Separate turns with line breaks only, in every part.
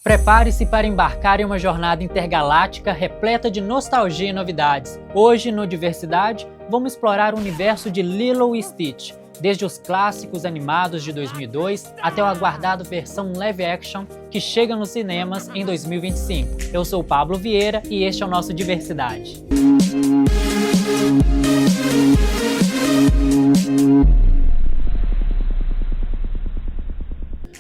Prepare-se para embarcar em uma jornada intergaláctica repleta de nostalgia e novidades. Hoje, no Diversidade, vamos explorar o universo de Lilo e Stitch, desde os clássicos animados de 2002 até o aguardado versão live action que chega nos cinemas em 2025. Eu sou o Pablo Vieira e este é o nosso Diversidade.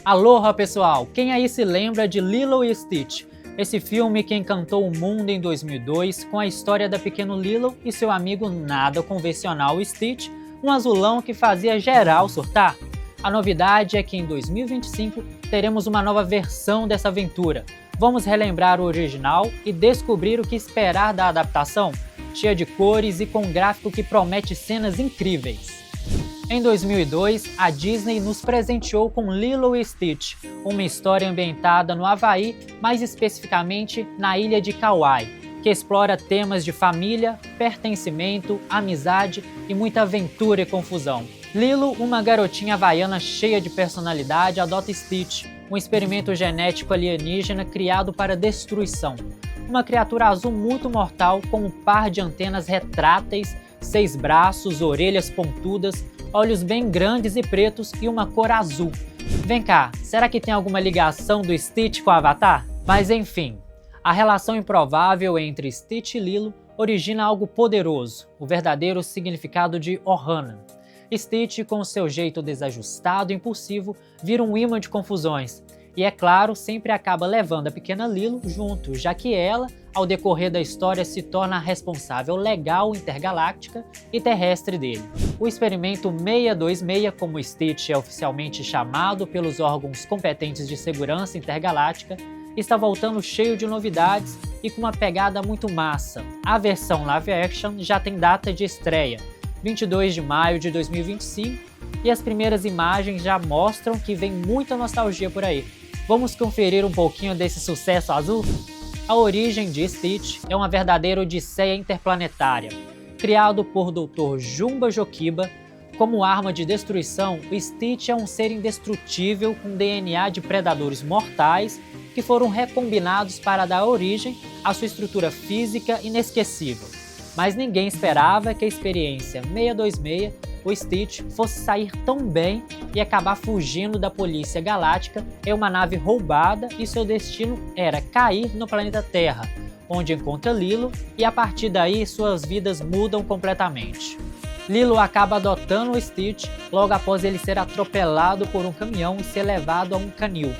Aloha, pessoal! Quem aí se lembra de Lilo e Stitch? Esse filme que encantou o mundo em 2002 com a história da pequeno Lilo e seu amigo nada convencional Stitch, um azulão que fazia geral surtar. A novidade é que em 2025 teremos uma nova versão dessa aventura. Vamos relembrar o original e descobrir o que esperar da adaptação, cheia de cores e com um gráfico que promete cenas incríveis. Em 2002, a Disney nos presenteou com Lilo e Stitch, uma história ambientada no Havaí, mais especificamente na ilha de Kauai, que explora temas de família, pertencimento, amizade e muita aventura e confusão. Lilo, uma garotinha havaiana cheia de personalidade, adota Stitch, um experimento genético alienígena criado para destruição. Uma criatura azul muito mortal com um par de antenas retráteis, 6 braços, orelhas pontudas, olhos bem grandes e pretos e uma cor azul. Vem cá, será que tem alguma ligação do Stitch com o Avatar? Mas enfim, a relação improvável entre Stitch e Lilo origina algo poderoso, o verdadeiro significado de Ohana. Stitch, com seu jeito desajustado e impulsivo, vira um imã de confusões. E é claro, sempre acaba levando a pequena Lilo junto, já que ela, ao decorrer da história, se torna a responsável legal intergaláctica e terrestre dele. O experimento 626, como Stitch é oficialmente chamado pelos órgãos competentes de segurança intergaláctica, está voltando cheio de novidades e com uma pegada muito massa. A versão live action já tem data de estreia, 22 de maio de 2025, e as primeiras imagens já mostram que vem muita nostalgia por aí. Vamos conferir um pouquinho desse sucesso azul? A origem de Stitch é uma verdadeira odisseia interplanetária. Criado por Dr. Jumba Jokiba, como arma de destruição, o Stitch é um ser indestrutível com DNA de predadores mortais que foram recombinados para dar origem à sua estrutura física inesquecível. Mas ninguém esperava que a experiência 626, o Stitch, fosse sair tão bem e acabar fugindo da polícia galáctica em uma nave roubada, e seu destino era cair no planeta Terra, onde encontra Lilo, e a partir daí suas vidas mudam completamente. Lilo acaba adotando o Stitch logo após ele ser atropelado por um caminhão e ser levado a um canil.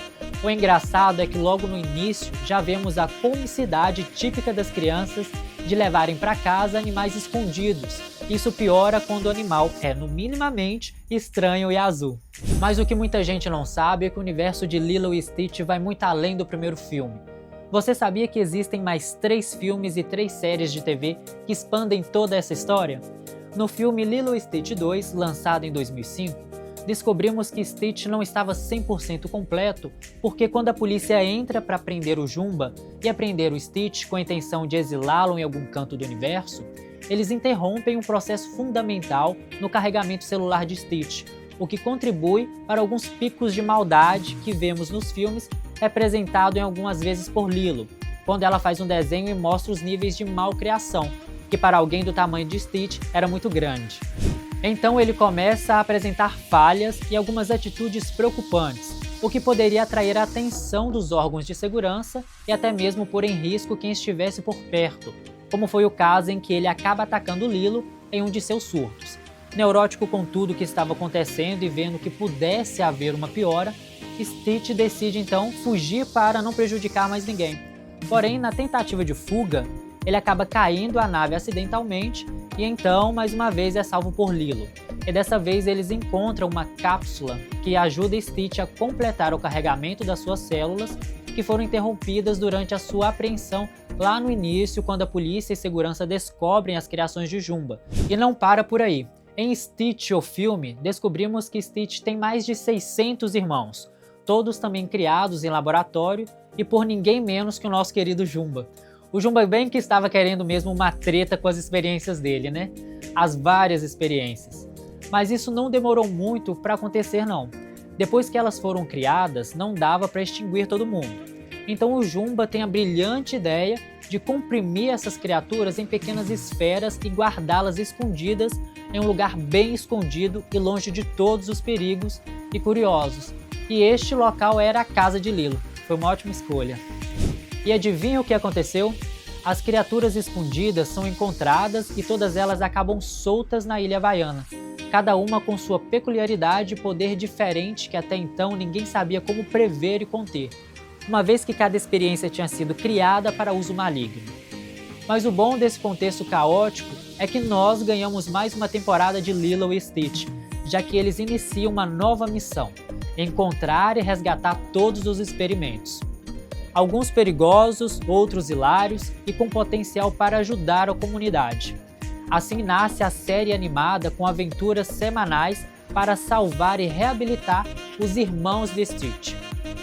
O engraçado é que logo no início já vemos a comicidade típica das crianças de levarem para casa animais escondidos. Isso piora quando o animal é, no minimamente, estranho e azul. Mas o que muita gente não sabe é que o universo de Lilo e Stitch vai muito além do primeiro filme. Você sabia que existem mais 3 filmes e 3 séries de TV que expandem toda essa história? No filme Lilo e Stitch 2, lançado em 2005, descobrimos que Stitch não estava 100% completo, porque quando a polícia entra para prender o Jumba e apreender o Stitch com a intenção de exilá-lo em algum canto do universo, eles interrompem um processo fundamental no carregamento celular de Stitch, o que contribui para alguns picos de maldade que vemos nos filmes, representado em algumas vezes por Lilo, quando ela faz um desenho e mostra os níveis de malcriação, que para alguém do tamanho de Stitch era muito grande. Então ele começa a apresentar falhas e algumas atitudes preocupantes, o que poderia atrair a atenção dos órgãos de segurança e até mesmo pôr em risco quem estivesse por perto, como foi o caso em que ele acaba atacando Lilo em um de seus surtos. Neurótico com tudo o que estava acontecendo e vendo que pudesse haver uma piora, Stitch decide então fugir para não prejudicar mais ninguém. Porém, na tentativa de fuga, ele acaba caindo a nave acidentalmente e então, mais uma vez, é salvo por Lilo. E dessa vez eles encontram uma cápsula que ajuda Stitch a completar o carregamento das suas células, que foram interrompidas durante a sua apreensão lá no início, quando a polícia e segurança descobrem as criações de Jumba. E não para por aí. Em Stitch, o filme, descobrimos que Stitch tem mais de 600 irmãos, todos também criados em laboratório e por ninguém menos que o nosso querido Jumba. O Jumba bem que estava querendo mesmo uma treta com as experiências dele, né? As várias experiências. Mas isso não demorou muito para acontecer não. Depois que elas foram criadas, não dava para extinguir todo mundo. Então o Jumba tem a brilhante ideia de comprimir essas criaturas em pequenas esferas e guardá-las escondidas em um lugar bem escondido e longe de todos os perigos e curiosos. E este local era a casa de Lilo. Foi uma ótima escolha. E adivinha o que aconteceu? As criaturas escondidas são encontradas e todas elas acabam soltas na Ilha Havaiana, cada uma com sua peculiaridade e poder diferente que até então ninguém sabia como prever e conter, uma vez que cada experiência tinha sido criada para uso maligno. Mas o bom desse contexto caótico é que nós ganhamos mais uma temporada de Lilo e Stitch, já que eles iniciam uma nova missão: encontrar e resgatar todos os experimentos. Alguns perigosos, outros hilários e com potencial para ajudar a comunidade. Assim nasce a série animada com aventuras semanais para salvar e reabilitar os irmãos de Stitch.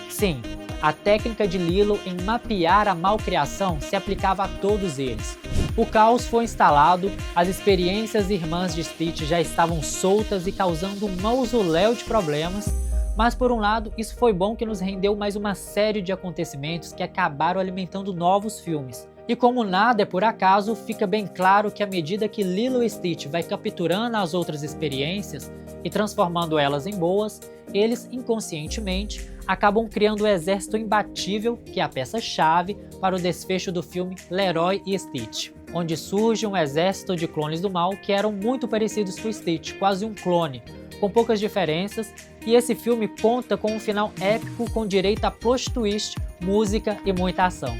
Sim, a técnica de Lilo em mapear a malcriação se aplicava a todos eles. O caos foi instalado, as experiências irmãs de Stitch já estavam soltas e causando um mausoléu de problemas, mas por um lado isso foi bom que nos rendeu mais uma série de acontecimentos que acabaram alimentando novos filmes. E como nada é por acaso, fica bem claro que à medida que Lilo e Stitch vai capturando as outras experiências e transformando elas em boas, eles inconscientemente acabam criando o exército imbatível, que é a peça-chave para o desfecho do filme Leroy e Stitch, onde surge um exército de clones do mal que eram muito parecidos com Stitch, quase um clone, com poucas diferenças, e esse filme conta com um final épico com direito a plot twist, música e muita ação.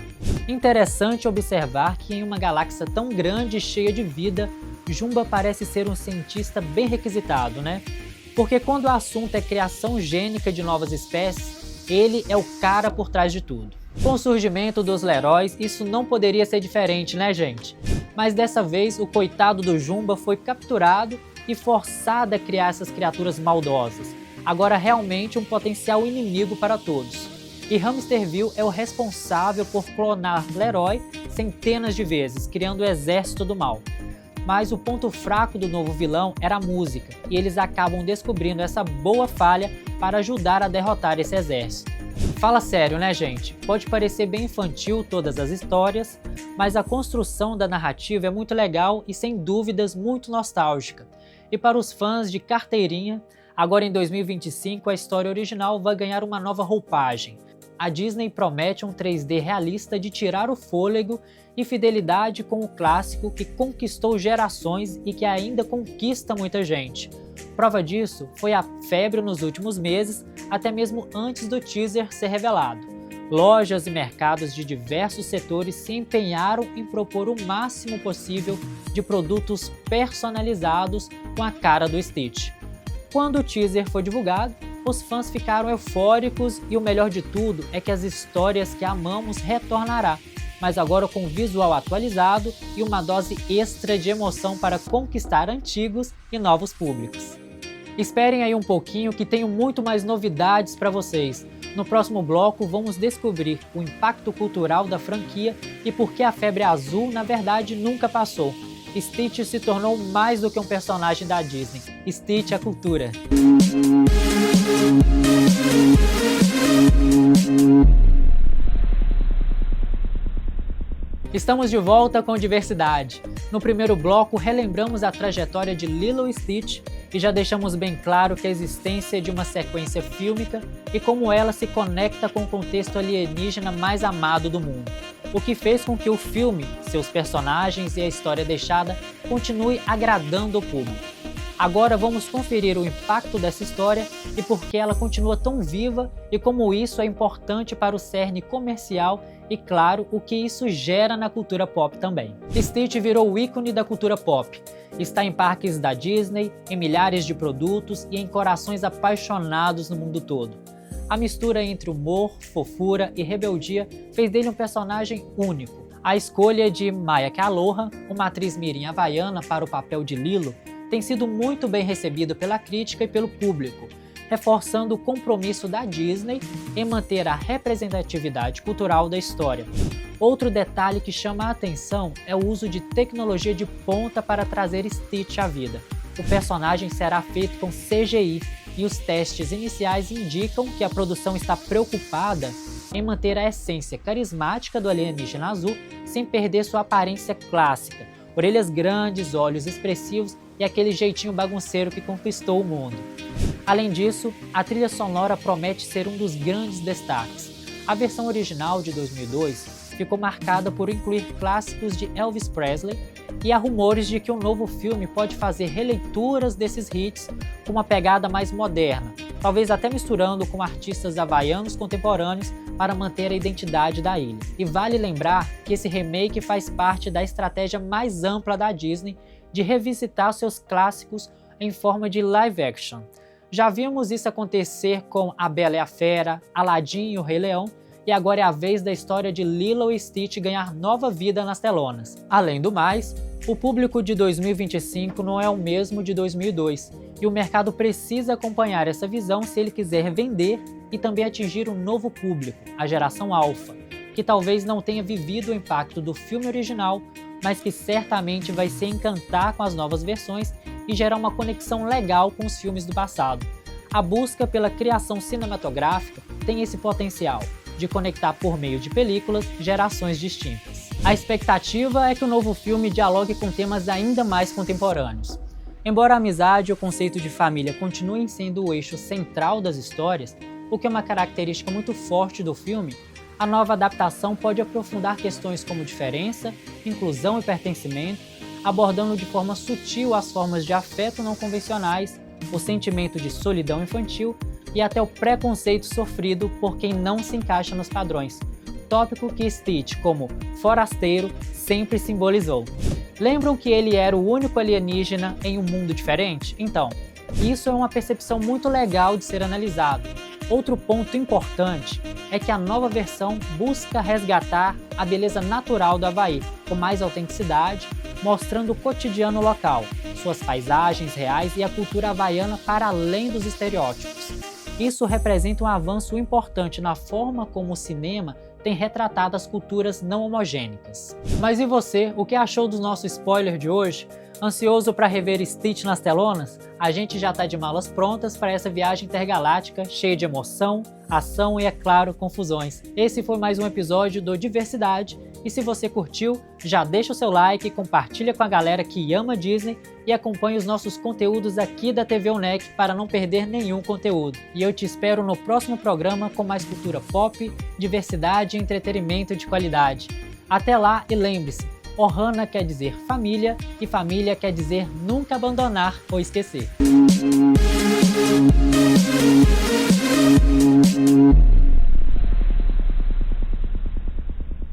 Interessante observar que em uma galáxia tão grande e cheia de vida, Jumba parece ser um cientista bem requisitado, né? Porque quando o assunto é criação gênica de novas espécies, ele é o cara por trás de tudo. Com o surgimento dos Leroys, isso não poderia ser diferente, né, gente? Mas dessa vez, o coitado do Jumba foi capturado e forçado a criar essas criaturas maldosas, agora realmente um potencial inimigo para todos. E Hamsterville é o responsável por clonar Leroy centenas de vezes, criando o exército do mal. Mas o ponto fraco do novo vilão era a música, e eles acabam descobrindo essa boa falha para ajudar a derrotar esse exército. Fala sério, né, gente? Pode parecer bem infantil todas as histórias, mas a construção da narrativa é muito legal e sem dúvidas muito nostálgica. E para os fãs de carteirinha, agora em 2025 a história original vai ganhar uma nova roupagem. A Disney promete um 3D realista de tirar o fôlego e fidelidade com o clássico que conquistou gerações e que ainda conquista muita gente. Prova disso foi a febre nos últimos meses, até mesmo antes do teaser ser revelado. Lojas e mercados de diversos setores se empenharam em propor o máximo possível de produtos personalizados com a cara do Stitch. Quando o teaser foi divulgado, os fãs ficaram eufóricos e o melhor de tudo é que as histórias que amamos retornará, mas agora com visual atualizado e uma dose extra de emoção para conquistar antigos e novos públicos. Esperem aí um pouquinho que tenho muito mais novidades para vocês. No próximo bloco vamos descobrir o impacto cultural da franquia e por que a febre azul na verdade nunca passou. Stitch se tornou mais do que um personagem da Disney. Stitch é cultura. Estamos de volta com diversidade. No primeiro bloco, relembramos a trajetória de Lilo e Stitch e já deixamos bem claro que a existência de uma sequência fílmica e como ela se conecta com o contexto alienígena mais amado do mundo, o que fez com que o filme, seus personagens e a história deixada continue agradando o público. Agora vamos conferir o impacto dessa história e por que ela continua tão viva e como isso é importante para o cerne comercial e, claro, o que isso gera na cultura pop também. Stitch virou o ícone da cultura pop. Está em parques da Disney, em milhares de produtos e em corações apaixonados no mundo todo. A mistura entre humor, fofura e rebeldia fez dele um personagem único. A escolha de Maya Aloha, uma atriz mirim havaiana para o papel de Lilo, tem sido muito bem recebido pela crítica e pelo público, reforçando o compromisso da Disney em manter a representatividade cultural da história. Outro detalhe que chama a atenção é o uso de tecnologia de ponta para trazer Stitch à vida. O personagem será feito com CGI e os testes iniciais indicam que a produção está preocupada em manter a essência carismática do alienígena azul sem perder sua aparência clássica, orelhas grandes, olhos expressivos e aquele jeitinho bagunceiro que conquistou o mundo. Além disso, a trilha sonora promete ser um dos grandes destaques. A versão original de 2002 ficou marcada por incluir clássicos de Elvis Presley, e há rumores de que o novo filme pode fazer releituras desses hits com uma pegada mais moderna, talvez até misturando com artistas havaianos contemporâneos para manter a identidade da ilha. E vale lembrar que esse remake faz parte da estratégia mais ampla da Disney de revisitar seus clássicos em forma de live action. Já vimos isso acontecer com A Bela e a Fera, Aladdin e o Rei Leão, e agora é a vez da história de Lilo e Stitch ganhar nova vida nas telonas. Além do mais, o público de 2025 não é o mesmo de 2002, e o mercado precisa acompanhar essa visão se ele quiser vender e também atingir um novo público, a geração alfa, que talvez não tenha vivido o impacto do filme original, mas que certamente vai se encantar com as novas versões e gerar uma conexão legal com os filmes do passado. A busca pela criação cinematográfica tem esse potencial de conectar por meio de películas gerações distintas. A expectativa é que o novo filme dialogue com temas ainda mais contemporâneos. Embora a amizade e o conceito de família continuem sendo o eixo central das histórias, o que é uma característica muito forte do filme, a nova adaptação pode aprofundar questões como diferença, inclusão e pertencimento, abordando de forma sutil as formas de afeto não convencionais, o sentimento de solidão infantil e até o preconceito sofrido por quem não se encaixa nos padrões, tópico que Stitch, como forasteiro, sempre simbolizou. Lembram que ele era o único alienígena em um mundo diferente? Então, isso é uma percepção muito legal de ser analisado. Outro ponto importante é que a nova versão busca resgatar a beleza natural do Havaí, com mais autenticidade, mostrando o cotidiano local, suas paisagens reais e a cultura havaiana para além dos estereótipos. Isso representa um avanço importante na forma como o cinema tem retratado as culturas não homogênicas. Mas e você, o que achou do nosso spoiler de hoje? Ansioso para rever Stitch nas telonas? A gente já está de malas prontas para essa viagem intergaláctica cheia de emoção, ação e, é claro, confusões. Esse foi mais um episódio do Diversidade, e se você curtiu, já deixa o seu like, compartilha com a galera que ama Disney e acompanha os nossos conteúdos aqui da TV UNEC para não perder nenhum conteúdo. E eu te espero no próximo programa com mais cultura pop, diversidade e entretenimento de qualidade. Até lá e lembre-se, Ohana quer dizer família e família quer dizer nunca abandonar ou esquecer.